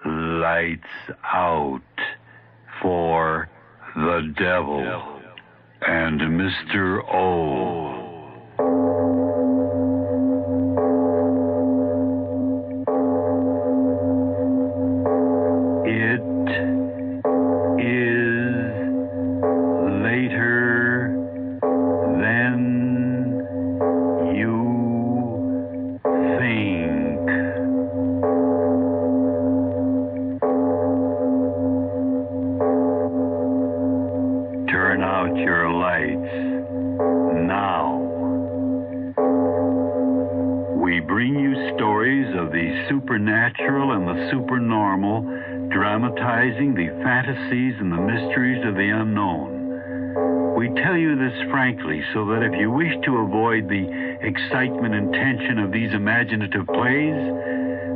Lights out for the devil and Mr. O. Supernatural and the supernormal, dramatizing the fantasies and the mysteries of the unknown. We tell you this frankly so that if you wish to avoid the excitement and tension of these imaginative plays,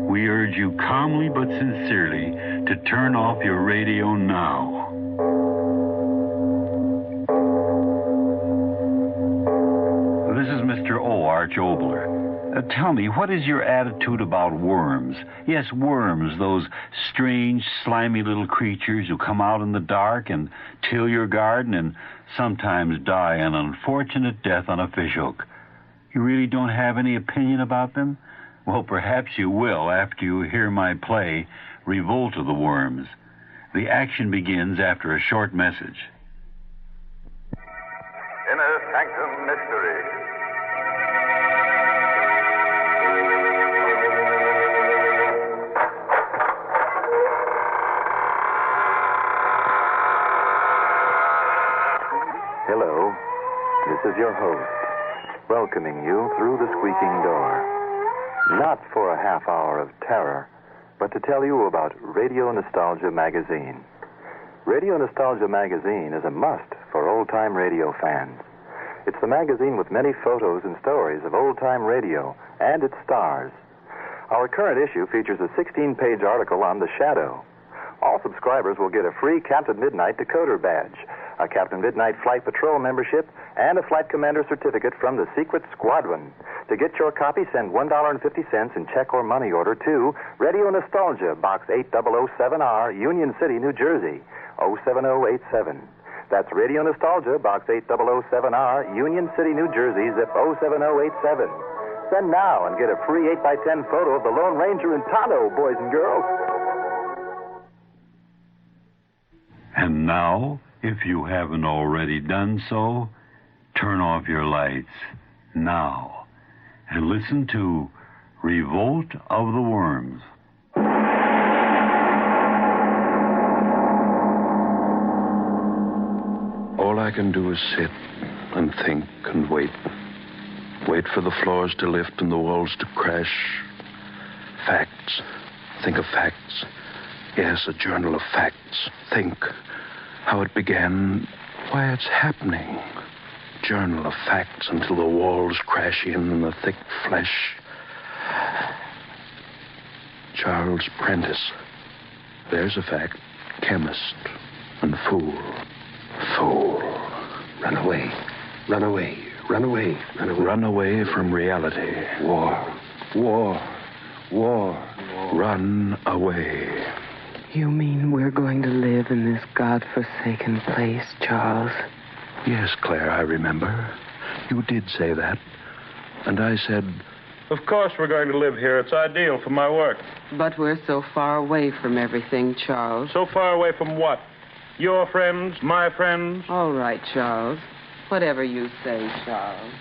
we urge you calmly but sincerely to turn off your radio now. This is Mr. O. Arch Obler. Tell me, what is your attitude about worms? Yes, worms, those strange, slimy little creatures who come out in the dark and till your garden and sometimes die an unfortunate death on a fishhook. You really don't have any opinion about them? Well, perhaps you will after you hear my play, Revolt of the Worms. The action begins after a short message. Inner Sanctum Mystery. Hello, this is your host, welcoming you through the squeaking door. Not for a half hour of terror, but to tell you about Radio Nostalgia Magazine. Radio Nostalgia Magazine is a must for old-time radio fans. It's the magazine with many photos and stories of old-time radio and its stars. Our current issue features a 16-page article on The Shadow. All subscribers will get a free Captain Midnight decoder badge, a Captain Midnight Flight Patrol membership, and a Flight Commander certificate from the Secret Squadron. To get your copy, send $1.50 in check or money order to Radio Nostalgia, Box 8007R, Union City, New Jersey, 07087. That's Radio Nostalgia, Box 8007R, Union City, New Jersey, zip 07087. Send now and get a free 8x10 photo of the Lone Ranger and Tonto, boys and girls. And now, if you haven't already done so, turn off your lights now and listen to Revolt of the Worms. All I can do is sit and think and wait. Wait for the floors to lift and the walls to crash. Facts. Think of facts. Yes, a journal of facts. Think how it began, why it's happening. Journal of facts until the walls crash in and the thick flesh. Charles Prentice. There's a fact. Chemist and fool. Fool. Run away. Run away. Run away. Run away. Run away from reality. War. War. War. Run away. You mean we're going to live in this godforsaken place, Charles? Yes, Claire, I remember. You did say that. And I said... Of course we're going to live here. It's ideal for my work. But we're so far away from everything, Charles. So far away from what? Your friends? My friends? All right, Charles. Whatever you say, Charles.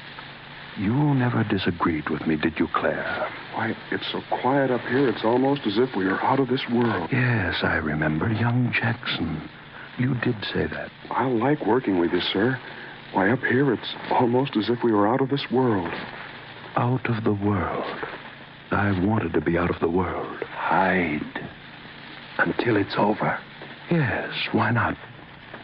You never disagreed with me, did you, Claire? Why, it's so quiet up here, it's almost as if we are out of this world. Yes, I remember. Young Jackson. You did say that. I like working with you, sir. Why, up here, it's almost as if we were out of this world. Out of the world. I've wanted to be out of the world. Hide. Until it's over. Yes, why not?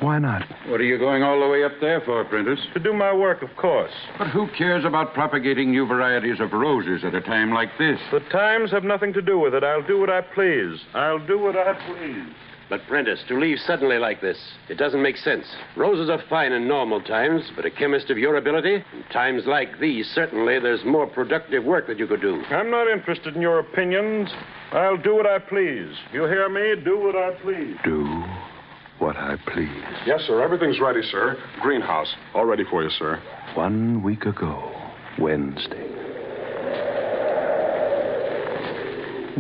Why not? What are you going all the way up there for, Prentice? To do my work, of course. But who cares about propagating new varieties of roses at a time like this? The times have nothing to do with it. I'll do what I please. I'll do what I please. But, Prentice, to leave suddenly like this, it doesn't make sense. Roses are fine in normal times, but a chemist of your ability, in times like these, certainly there's more productive work that you could do. I'm not interested in your opinions. I'll do what I please. You hear me? Do what I please. Do what I please. Yes, sir. Everything's ready, sir. Greenhouse. All ready for you, sir. 1 week ago, Wednesday.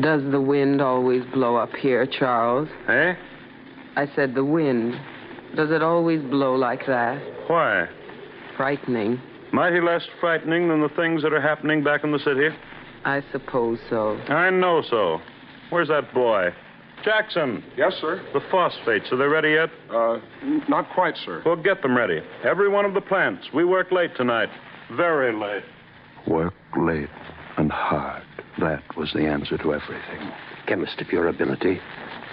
Does the wind always blow up here, Charles? Eh? I said the wind. Does it always blow like that? Why? Frightening. Mighty less frightening than the things that are happening back in the city. I suppose so. I know so. Where's that boy? Jackson. Yes, sir. The phosphates, are they ready yet? Not quite, sir. We'll get them ready. Every one of the plants. We work late tonight. Very late. Work late and hard. That was the answer to everything. Chemist of your ability.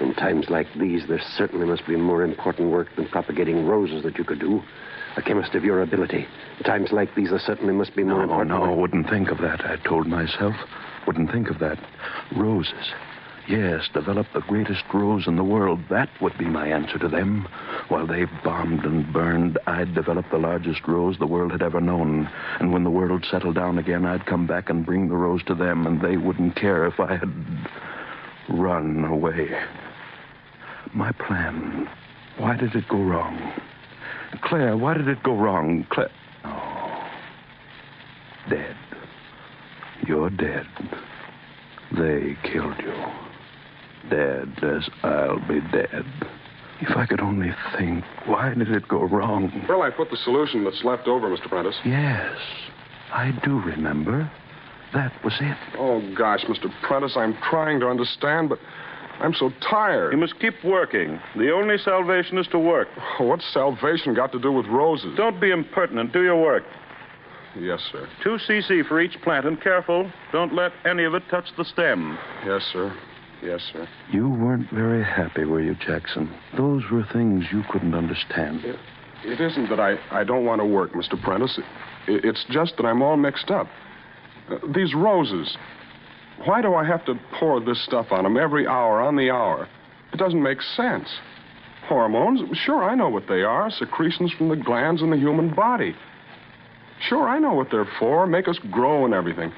In times like these, there certainly must be more important work than propagating roses that you could do. A chemist of your ability. In times like these, there certainly must be more important No, work. wouldn't think of that, I told myself. Wouldn't think of that. Roses. Yes, develop the greatest rose in the world. That would be my answer to them. While they bombed and burned, I'd develop the largest rose the world had ever known. And when the world settled down again, I'd come back and bring the rose to them, and they wouldn't care if I had run away. My plan. Why did it go wrong? Claire, why did it go wrong? Claire. Oh. Dead. You're dead. They killed you. Dead as I'll be dead. If I could only think, why did it go wrong? Well, I put the solution that's left over, Mr. Prentice. Yes, I do remember. That was it. Oh, gosh, Mr. Prentice, I'm trying to understand, but I'm so tired. You must keep working. The only salvation is to work. Oh, what's salvation got to do with roses? Don't be impertinent. Do your work. Yes, sir. 2 cc for each plant, and careful. Don't let any of it touch the stem. Yes, sir. Yes, sir. You weren't very happy, were you, Jackson? Those were things you couldn't understand. It isn't that I don't want to work, Mr. Prentice. It's just that I'm all mixed up. These roses. Why do I have to pour this stuff on them every hour, on the hour? It doesn't make sense. Hormones? Sure, I know what they are. Secretions from the glands in the human body. Sure, I know what they're for. Make us grow and everything.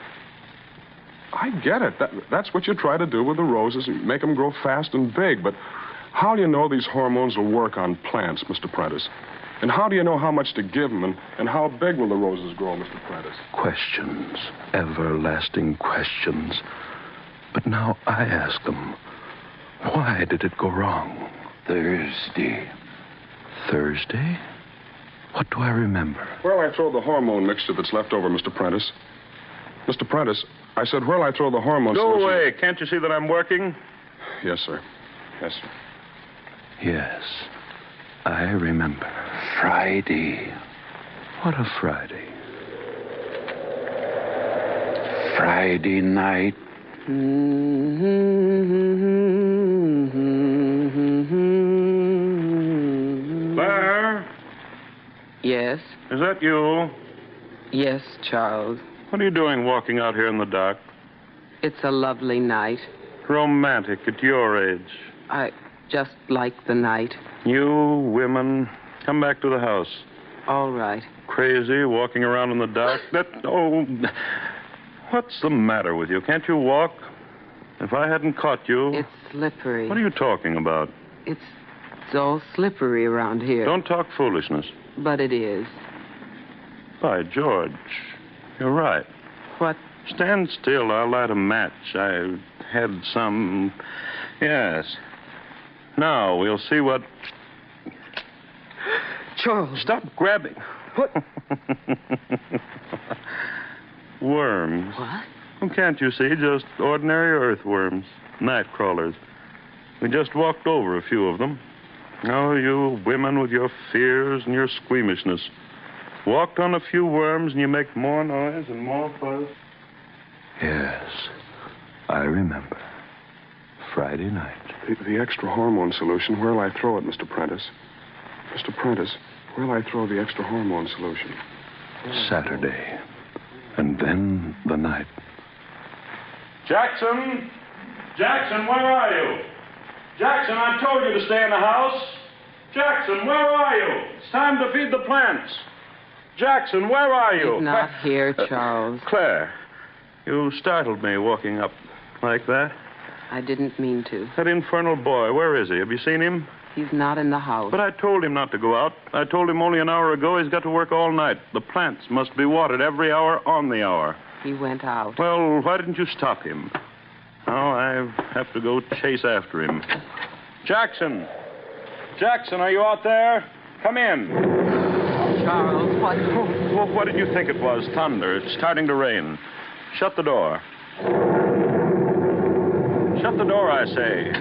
I get it. That's what you try to do with the roses, make them grow fast and big. But how do you know these hormones will work on plants, Mr. Prentice? And how do you know how much to give them, and how big will the roses grow, Mr. Prentice? Questions. Everlasting questions. But now I ask them, why did it go wrong? Thursday. Thursday? What do I remember? Where'll I throw the hormone mixture that's left over, Mr. Prentice? Mr. Prentice, I said, where'll I throw the hormone Go solution? away. Can't you see that I'm working? Yes, sir. Yes, sir. Yes, I remember. Friday. What a Friday. Friday night. Claire? Yes? Is that you? Yes, Charles. What are you doing walking out here in the dark? It's a lovely night. Romantic at your age. I just like the night. You women, come back to the house. All right. Crazy, walking around in the dark. What's the matter with you? Can't you walk? If I hadn't caught you... It's slippery. What are you talking about? It's all slippery around here. Don't talk foolishness. But it is. By George, you're right. What? Stand still. I'll light a match. I had some... Yes. Now, we'll see what... Charles. Stop grabbing. What? Worms. What? Well, can't you see? Just ordinary earthworms. Night crawlers. We just walked over a few of them. Oh, you women with your fears and your squeamishness. Walked on a few worms and you make more noise and more fuss. Yes, I remember. Friday night. The extra hormone solution, where'll I throw it, Mr. Prentice? Mr. Prentice, where'll I throw the extra hormone solution? Saturday. And then the night. Jackson! Jackson, where are you? Jackson, I told you to stay in the house. Jackson, where are you? It's time to feed the plants. Jackson, where are you? He's not here, Charles. Claire, you startled me walking up like that. I didn't mean to. That infernal boy, where is he? Have you seen him? He's not in the house. But I told him not to go out. I told him only an hour ago he's got to work all night. The plants must be watered every hour on the hour. He went out. Well, why didn't you stop him? Now I have to go chase after him. Jackson! Jackson, are you out there? Come in. Charles, what? Oh, what did you think it was? Thunder. It's starting to rain. Shut the door. Shut the door, I say.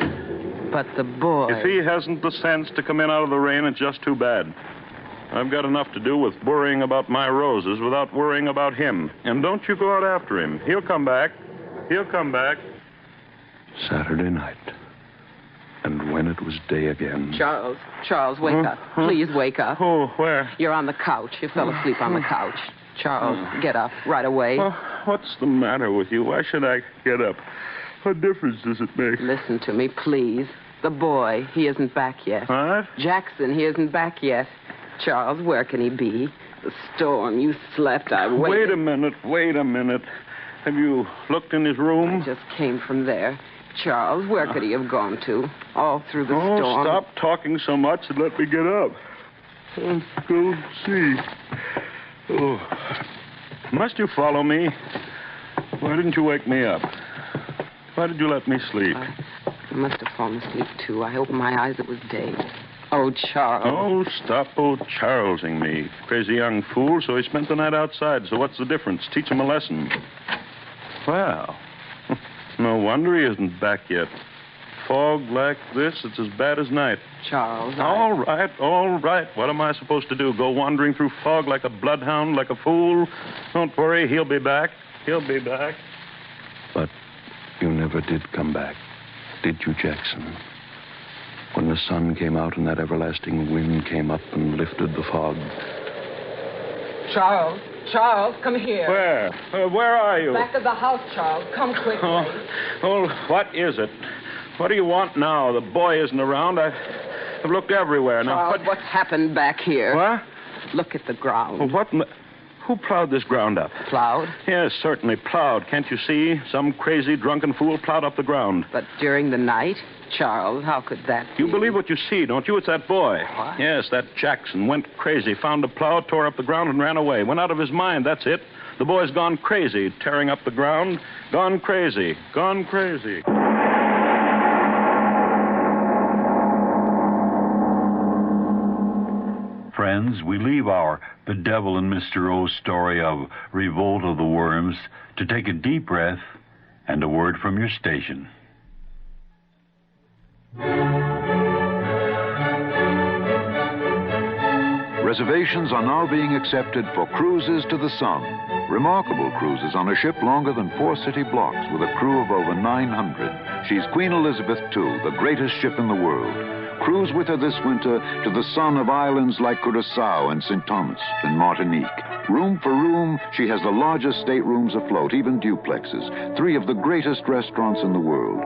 But the boy... If he hasn't the sense to come in out of the rain, it's just too bad. I've got enough to do with worrying about my roses without worrying about him. And don't you go out after him. He'll come back. He'll come back. Saturday night. And when it was day again... Charles, wake up. Please wake up. Oh, where? You're on the couch. You fell asleep on the couch. Charles, get up right away. What's the matter with you? Why should I get up? What difference does it make? Listen to me, please. The boy, he isn't back yet. What? Jackson, he isn't back yet. Charles, where can he be? The storm, you slept, I waited. Wait a minute. Have you looked in his room? I just came from there. Charles, where could he have gone to? All through the storm. Oh, stop talking so much and let me get up. Let's go see. Oh. Must you follow me? Why didn't you wake me up? Why did you let me sleep? I must have fallen asleep, too. I opened my eyes. It was day. Oh, Charles. Oh, stop Charlesing me. Crazy young fool, so he spent the night outside. So what's the difference? Teach him a lesson. Well, no wonder he isn't back yet. Fog like this, it's as bad as night. Charles, All right. What am I supposed to do? Go wandering through fog like a bloodhound, like a fool? Don't worry, he'll be back. He'll be back. But you never did come back, did you, Jackson? When the sun came out and that everlasting wind came up and lifted the fog. Charles, come here. Where? Where are you? Back of the house, Charles. Come quickly. Oh, what is it? What do you want now? The boy isn't around. I've looked everywhere. Charles, Now, what's happened back here? What? Look at the ground. Well, who plowed this ground up? Plowed? Yes, certainly plowed. Can't you see? Some crazy, drunken fool plowed up the ground. But during the night? Charles, how could that be? You believe what you see, don't you? It's that boy. What? Yes, that Jackson went crazy, found a plow, tore up the ground, and ran away. Went out of his mind, that's it. The boy's gone crazy, tearing up the ground. Gone crazy. Gone crazy. Friends, we leave our The Devil and Mr. O story of Revolt of the Worms to take a deep breath and a word from your station. Reservations are now being accepted for cruises to the sun. Remarkable cruises on a ship longer than 4 city blocks with a crew of over 900. She's Queen Elizabeth II, the greatest ship in the world. Cruise with her this winter to the sun of islands like Curaçao and St. Thomas and Martinique. Room for room, she has the largest staterooms afloat, even duplexes, 3 of the greatest restaurants in the world.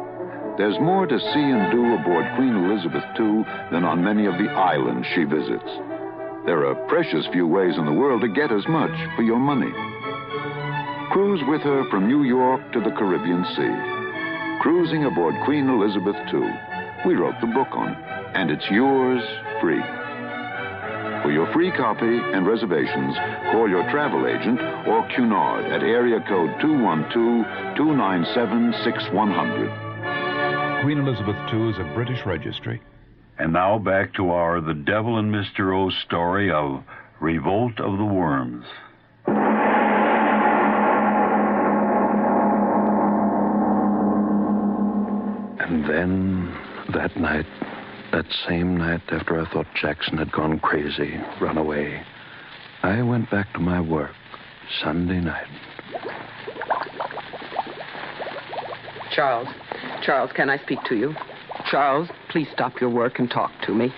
There's more to see and do aboard Queen Elizabeth II than on many of the islands she visits. There are precious few ways in the world to get as much for your money. Cruise with her from New York to the Caribbean Sea. Cruising aboard Queen Elizabeth II. We wrote the book on it, and it's yours free. For your free copy and reservations, call your travel agent or Cunard at area code 212-297-6100. Queen Elizabeth II is a British registry. And now back to our The Devil and Mr. O story of Revolt of the Worms. And then, that night, that same night after I thought Jackson had gone crazy, run away, I went back to my work, Sunday night. Charles, can I speak to you? Charles, please stop your work and talk to me.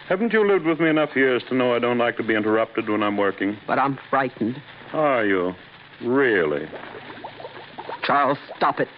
Haven't you lived with me enough years to know I don't like to be interrupted when I'm working? But I'm frightened. Are you? Really? Charles, stop it.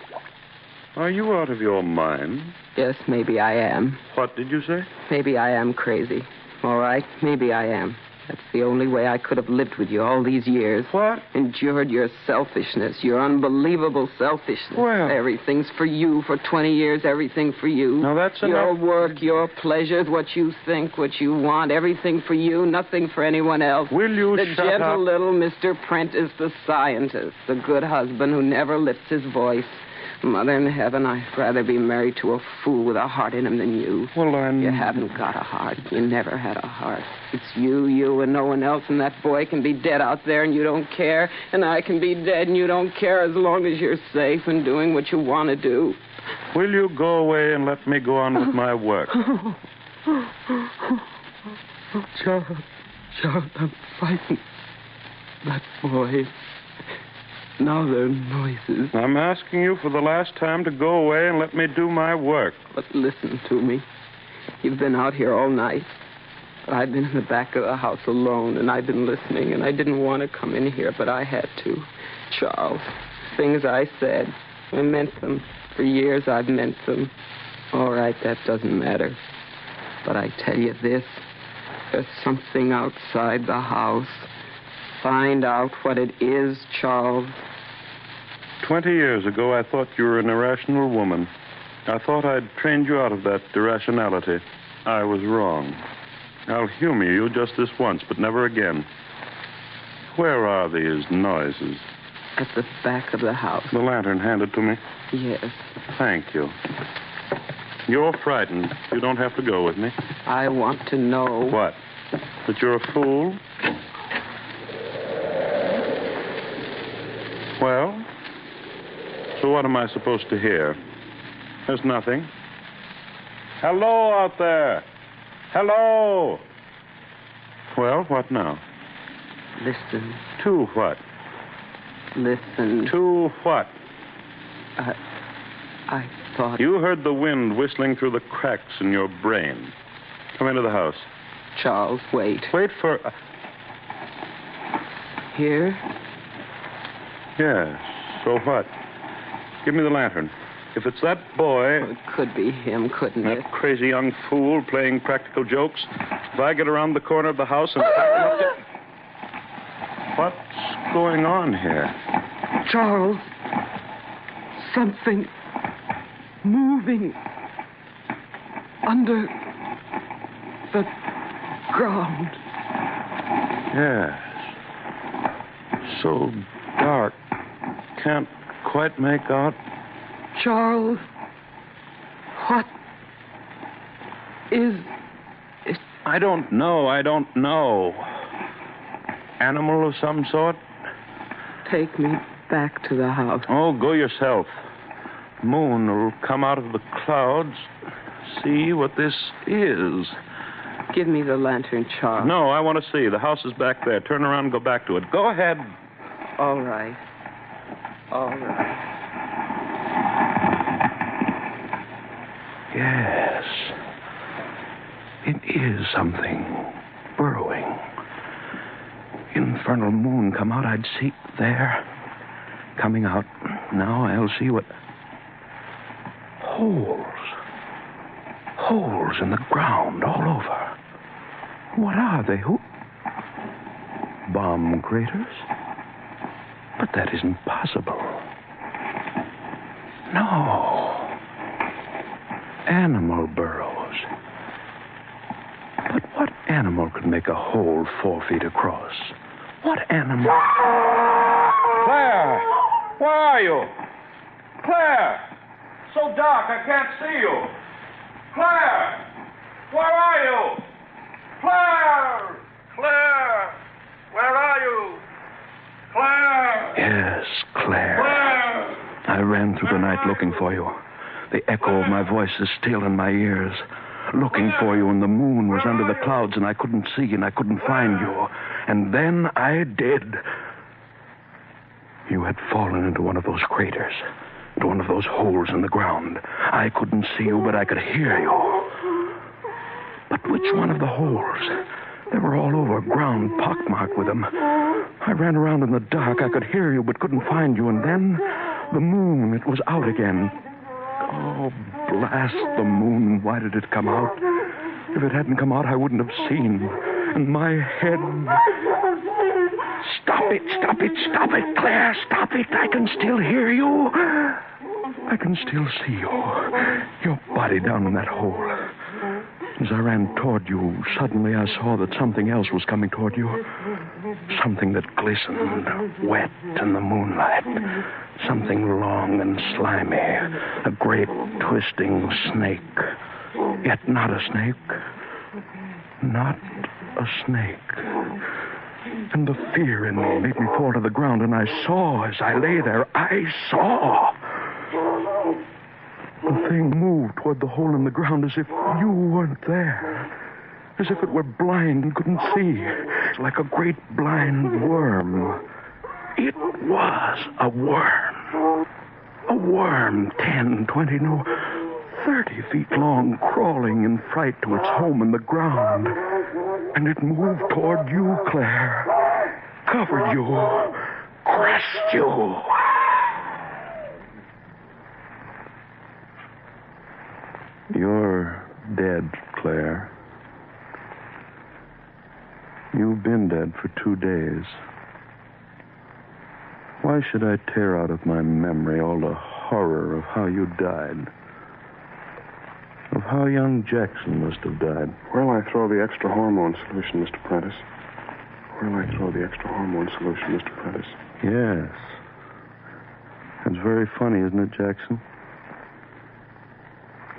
Are you out of your mind? Yes, maybe I am. What did you say? Maybe I am crazy. All right, maybe I am. That's the only way I could have lived with you all these years. What? Endured your selfishness, your unbelievable selfishness. Well. Everything's for you. For 20 years, everything for you. Now, that's your enough. work, your pleasures, what you think, what you want, everything for you, nothing for anyone else. Will you the shut gentle up? little Mr. Prentice, the scientist, the good husband who never lifts his voice. Mother in heaven, I'd rather be married to a fool with a heart in him than you. Well, I'm... You haven't got a heart. You never had a heart. It's you, and no one else, and that boy can be dead out there and you don't care, and I can be dead and you don't care as long as you're safe and doing what you want to do. Will you go away and let me go on with my work? Charles, I'm frightened. That boy... Now there are noises. I'm asking you for the last time to go away and let me do my work. But listen to me. You've been out here all night. But I've been in the back of the house alone, and I've been listening, and I didn't want to come in here, but I had to. Charles, things I said, I meant them. For years I've meant them. All right, that doesn't matter. But I tell you this, there's something outside the house. Find out what it is, Charles. 20 years ago, I thought you were an irrational woman. I thought I'd trained you out of that irrationality. I was wrong. I'll humor you just this once, but never again. Where are these noises? At the back of the house. The lantern handed to me? Yes. Thank you. You're frightened. You don't have to go with me. I want to know... What? That you're a fool? Well, so what am I supposed to hear? There's nothing. Hello out there. Hello. Well, what now? Listen. To what? Listen. To what? I thought... You heard the wind whistling through the cracks in your brain. Come into the house. Charles, wait. Wait for... Here? Yes. So what? Give me the lantern. If it's that boy... Well, it could be him, couldn't it? That crazy young fool playing practical jokes. If I get around the corner of the house and... What's going on here? Charles. Something moving under the ground. Yes. So dark. Can't quite make out. Charles, what is it? I don't know. Animal of some sort? Take me back to the house. Oh, go yourself. Moon will come out of the clouds. See what this is. Give me the lantern, Charles. No, I want to see. The house is back there. Turn around and go back to it. Go ahead. All right. Yes. It is something burrowing. Infernal moon come out, I'd see. There. Coming out. Now I'll see what... Holes in the ground all over. What are they? Bomb craters? But that isn't possible. No. Animal burrows. But what animal could make a hole 4 feet across? What animal? Claire! Where are you? Claire! So dark, I can't see you. Claire! Where are you? Claire! Claire! Where are you? Claire! Yes, Claire. Claire! I ran through the night looking for you. The echo of my voice is still in my ears. Looking for you, and the moon was under the clouds, and I couldn't see, and I couldn't find you. And then I did. You had fallen into one of those craters, into one of those holes in the ground. I couldn't see you, but I could hear you. But which one of the holes? They were all over, ground pockmarked with them. I ran around in the dark. I could hear you, but couldn't find you. And then the moon, it was out again. Oh, blast the moon. Why did it come out? If it hadn't come out, I wouldn't have seen. and my head. Stop it, Claire, stop it. I can still hear you. I can still see you. Your body down in that hole. As I ran toward you, suddenly I saw that something else was coming toward you. Something that glistened, wet in the moonlight. Something long and slimy. A great twisting snake. Yet not a snake. Not a snake. And the fear in me made me fall to the ground, and I saw, as I lay there, I saw. The thing moved toward the hole in the ground as if you weren't there. As if it were blind and couldn't see. Like a great blind worm. It was a worm. A worm 10, 20, no, 30 feet long, crawling in fright to its home in the ground. And it moved toward you, Claire. Covered you. Crushed you. You're dead, Claire. You've been dead for 2 days. Why should I tear out of my memory all the horror of how you died? Of how young Jackson must have died? Where'll I throw the extra hormone solution, Mr. Prentice? Where'll I throw the extra hormone solution, Mr. Prentice? Yes. That's very funny, isn't it, Jackson?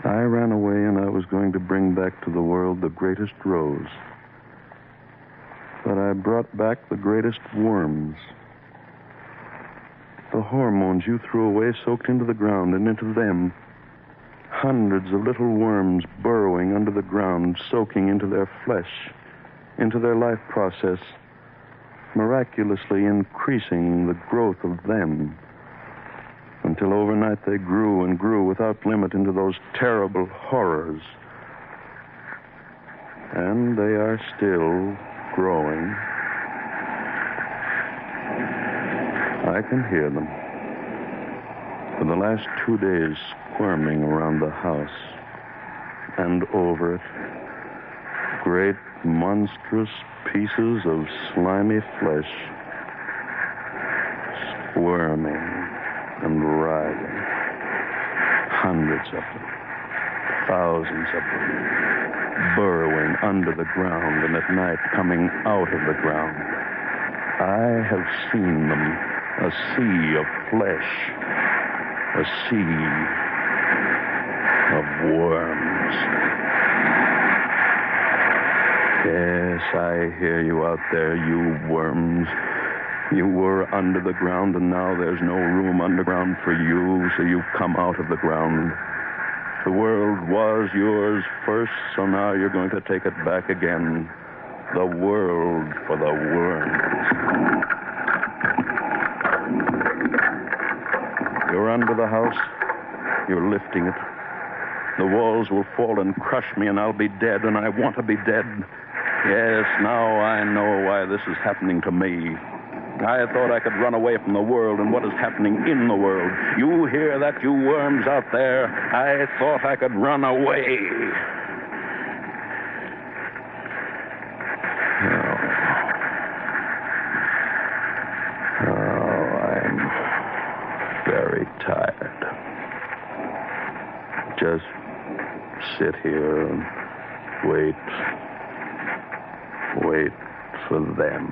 I ran away and I was going to bring back to the world the greatest rose. But I brought back the greatest worms. The hormones you threw away soaked into the ground, and into them, hundreds of little worms burrowing under the ground, soaking into their flesh, into their life process, miraculously increasing the growth of them, until overnight they grew and grew without limit into those terrible horrors. And they are still growing. I can hear them. For the last 2 days, squirming around the house and over it. Great, monstrous pieces of slimy flesh, squirming and writhing. Hundreds of them. Thousands of them. Burrowing under the ground and at night coming out of the ground. I have seen them. A sea of flesh. A sea of worms. Yes, I hear you out there, you worms. You were under the ground, and now there's no room underground for you, so you've come out of the ground. The world was yours first, so now you're going to take it back again. The world for the worms. You're under the house. You're lifting it. The walls will fall and crush me, and I'll be dead, and I want to be dead. Yes, now I know why this is happening to me. I thought I could run away from the world and what is happening in the world. You hear that, you worms out there? I thought I could run away. I'm very tired. Just sit here and wait for them.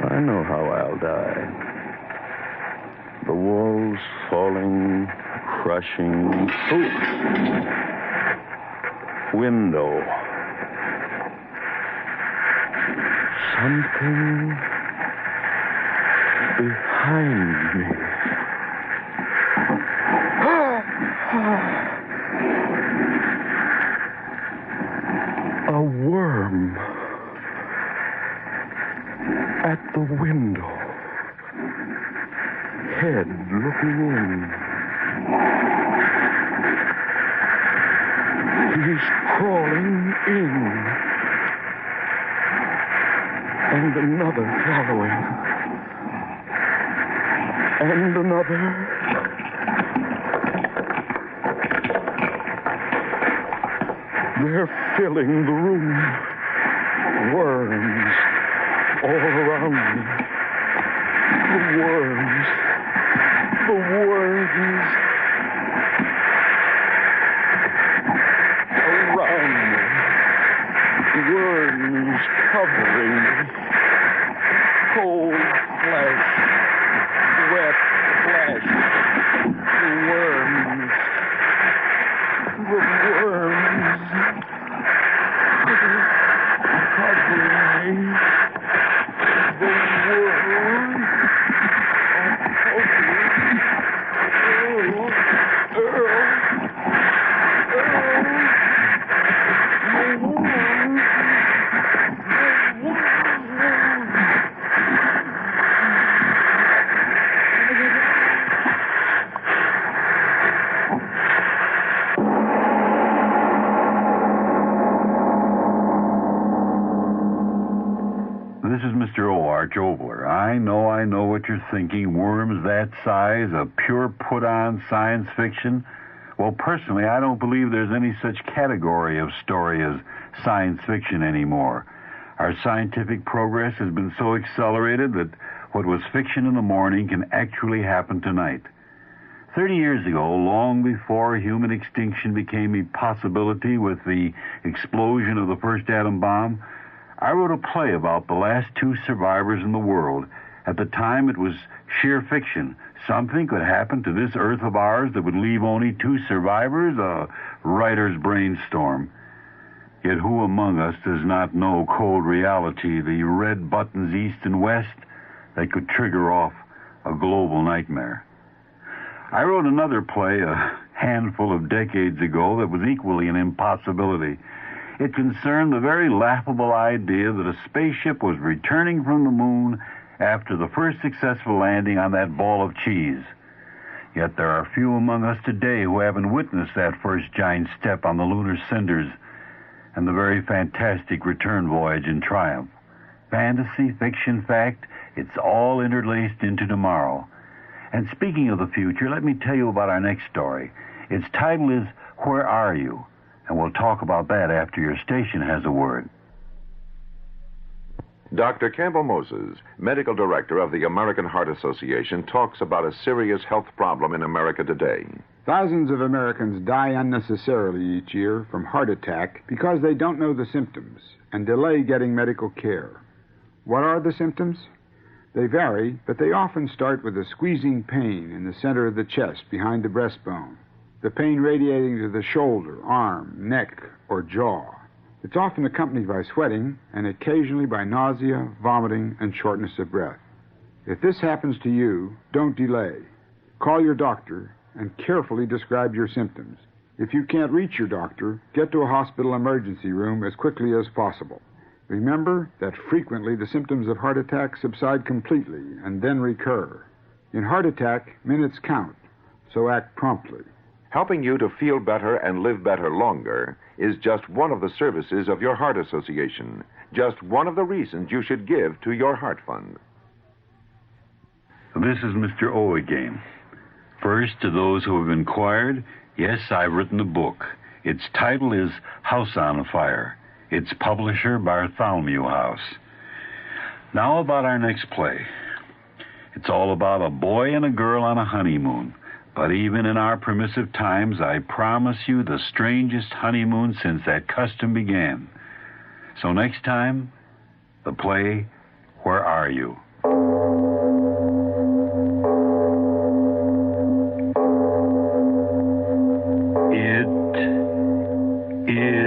I know how I'll die. The walls falling, crushing. Ooh. Window. Something behind me. A worm. At the window. Head looking in. He's crawling in. And another following. And another. They're filling the room. Worms all around me. The worms. The worms. Around me. Worms covering me. Cold flesh. Wet flesh. The worms. The worms. Covering me. The worms. This is Mr. O. Arch Obler. I know what you're thinking. Worms that size, a pure put-on science fiction. Well, personally, I don't believe there's any such category of story as science fiction anymore. Our scientific progress has been so accelerated that what was fiction in the morning can actually happen tonight. 30 years ago, long before human extinction became a possibility with the explosion of the first atom bomb, I wrote a play about the last 2 survivors in the world. At the time, it was sheer fiction. Something could happen to this Earth of ours that would leave only 2 survivors, a writer's brainstorm. Yet who among us does not know cold reality, the red buttons east and west that could trigger off a global nightmare? I wrote another play a handful of decades ago that was equally an impossibility. It concerned the very laughable idea that a spaceship was returning from the moon after the first successful landing on that ball of cheese. Yet there are few among us today who haven't witnessed that first giant step on the lunar cinders and the very fantastic return voyage in triumph. Fantasy, fiction, fact, it's all interlaced into tomorrow. And speaking of the future, let me tell you about our next story. Its title is Where Are You? And we'll talk about that after your station has a word. Dr. Campbell Moses, medical director of the American Heart Association, talks about a serious health problem in America today. Thousands of Americans die unnecessarily each year from heart attack because they don't know the symptoms and delay getting medical care. What are the symptoms? They vary, but they often start with a squeezing pain in the center of the chest behind the breastbone, the pain radiating to the shoulder, arm, neck, or jaw. It's often accompanied by sweating and occasionally by nausea, vomiting, and shortness of breath. If this happens to you, don't delay. Call your doctor and carefully describe your symptoms. If you can't reach your doctor, get to a hospital emergency room as quickly as possible. Remember that frequently the symptoms of heart attack subside completely and then recur. In heart attack, minutes count, so act promptly. Helping you to feel better and live better longer is just one of the services of your heart association, just one of the reasons you should give to your heart fund. This is Mr. O again. First, to those who have inquired, yes, I've written a book. Its title is House on Fire. Its publisher, Bartholomew House. Now about our next play. It's all about a boy and a girl on a honeymoon. But even in our permissive times, I promise you the strangest honeymoon since that custom began. So next time, the play, Where Are You? It is